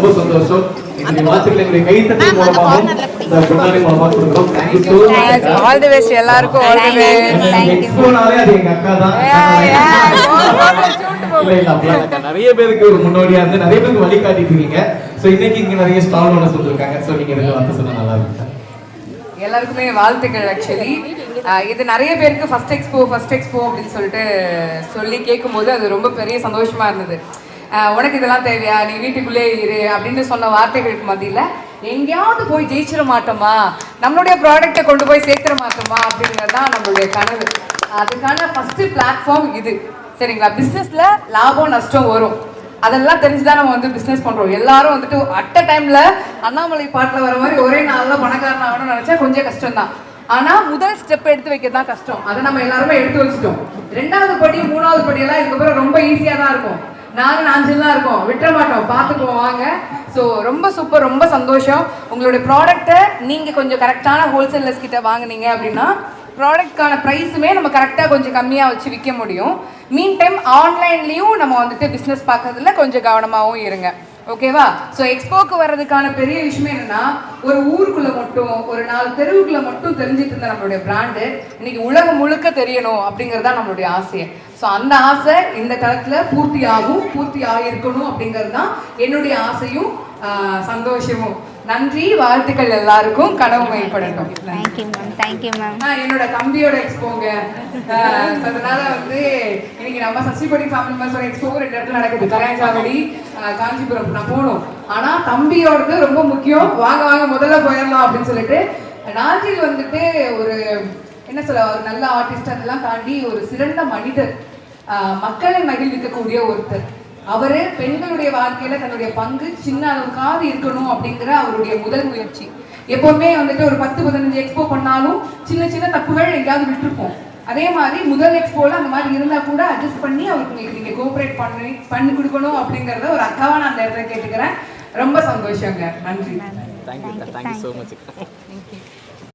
ரொம்ப சந்தோஷம். இந்த வார்த்தைகளை எங்களுடைய கைத்தட்டல் மூலமாகவும் இந்த கொண்டாடி மூலமாக கொடுக்குறோம். Thank you so much. All the best எல்லாருக்கும். All the best. எக்ஸ்போனாலே அது எங்க அக்கா தான். இல்ல அப்படிலாம் நிறைய பேருக்கு ஒரு முன்னோடியா இருந்து நிறைய பேருக்கு வழிகாட்டிட்டு இருக்கீங்க. ஸோ இன்னைக்கு இங்க நிறைய ஸ்டால் ஓனர்ஸ் வந்திருக்காங்க. ஸோ நீங்க ரெண்டு வார்த்தை சொன்னா நல்லா இருக்கும். எல்லாருக்குமே வாழ்த்துக்கள். ஆக்சுவலி இது நிறைய பேருக்கு ஃபர்ஸ்ட் எக்ஸ்போ அப்படின்னு சொல்லிட்டு சொல்லி கேட்கும்போது அது ரொம்ப பெரிய சந்தோஷமா இருந்தது. உனக்கு இதெல்லாம் தேவையா, நீ வீட்டுக்குள்ளே இரு அப்படின்னு சொன்ன வார்த்தைகளுக்கு மத்தியில் எங்கேயாவது போய் ஜெயிச்சிட மாட்டோமா, நம்மளுடைய ப்ராடக்டை கொண்டு போய் சேர்த்துட மாட்டோமா அப்படிங்கிறது தான் நம்மளுடைய கனவு. அதுக்கான ஃபஸ்ட்டு பிளாட்ஃபார்ம் இது. சரிங்களா? பிஸ்னஸில் லாபம் நஷ்டம் வரும், அதெல்லாம் தெரிஞ்சுதான் நம்ம வந்து பிஸ்னஸ் பண்ணுறோம். எல்லாரும் வந்துட்டு அட் அ டைமில் அண்ணாமலை பாட்டில் வர மாதிரி ஒரே நாளில் பணக்காரன் ஆகணும்னு நினச்சா கொஞ்சம் கஷ்டம் தான். ஆனால் முதல் ஸ்டெப் எடுத்து வைக்கிறது தான் கஷ்டம். அதை நம்ம எல்லாருமே எடுத்து வச்சுட்டோம். 2வது படி 3வது படியெல்லாம் இதுக்கப்புறம் ரொம்ப ஈஸியாக தான் இருக்கும். நாங்கள் 5 தான் இருக்கோம், விட்டுற மாட்டோம், பார்த்துக்குவோம் வாங்க. ஸோ ரொம்ப சூப்பர், ரொம்ப சந்தோஷம். உங்களுடைய ப்ராடக்ட்டை நீங்கள் கொஞ்சம் கரெக்டான ஹோல்சேலர்ஸ் கிட்ட வாங்கினீங்க அப்படின்னா ப்ராடக்ட்கான ப்ரைஸுமே நம்ம கரெக்டாக கொஞ்சம் கம்மியாக வச்சு விற்க முடியும். மீன் டைம் ஆன்லைன்லேயும் நம்ம வந்துட்டு பிஸ்னஸ் பார்க்கறதுல கொஞ்சம் கவனமாகவும் இருங்க. ஓகேவா? ஸோ எக்ஸ்போக்கு வர்றதுக்கான பெரிய விஷயம் என்னன்னா, ஒரு ஊருக்குள்ளே மட்டும் ஒரு 4 தெருவுக்குள்ளே மட்டும் தெரிஞ்சுட்டு இருந்த நம்மளுடைய பிராண்டு இன்னைக்கு உலகம் முழுக்க தெரியணும் அப்படிங்கிறது தான் நம்மளுடைய ஆசையை. ஸோ அந்த ஆசை இந்த தளத்தில் பூர்த்தி ஆகியிருக்கணும் அப்படிங்கிறது தான் என்னுடைய ஆசையும் சந்தோஷமும். நன்றி, வாழ்த்துக்கள் எல்லாருக்கும். கனவு மேம்படட்டும். Thank you ma'am. என்னோட தம்பியோட எக்ஸ்போங்க. அதனால வந்து இன்னைக்கு நம்ம சசிபடி ஃபேமிலி மெம்பர்ஸோட எக்ஸ்போ 2 இடத்துல நடக்குது, கரையாஞ்சாவடி, காஞ்சிபுரம். நான் போகணும், ஆனா தம்பியோடது ரொம்ப முக்கியம். வாங்க முதல்ல போயிடலாம் அப்படின்னு சொல்லிட்டு நாஞ்சில் வந்துட்டு ஒரு என்ன சொல்ல, ஒரு நல்ல ஆர்டிஸ்ட் அதெல்லாம் தாண்டி ஒரு சிறந்த மனிதர், மக்களை மகிழ்விக்கக்கூடிய ஒருத்தர். அவரு பெண்களுடைய வாழ்க்கையில தன்னுடைய பங்கு சின்ன அளவுக்காவது இருக்கணும் அப்படிங்கிற அவருடைய முதல் முயற்சி. எப்பவுமே வந்துட்டு ஒரு 10-15 எக்ஸ்போ பண்ணாலும் சின்ன தப்புகள் எங்கேயாவது விட்டுருப்போம். அதே மாதிரி முதல் எக்ஸ்போல அந்த மாதிரி இருந்தா கூட அட்ஜஸ்ட் பண்ணி அவருக்கு நீங்க கோஆபரேட் பண்ணி கொடுக்கணும் அப்படிங்கறத ஒரு அக்காவா நான் அந்த இடத்துல கேட்டுக்கிறேன். ரொம்ப சந்தோஷங்க. நன்றி. Thank you so much.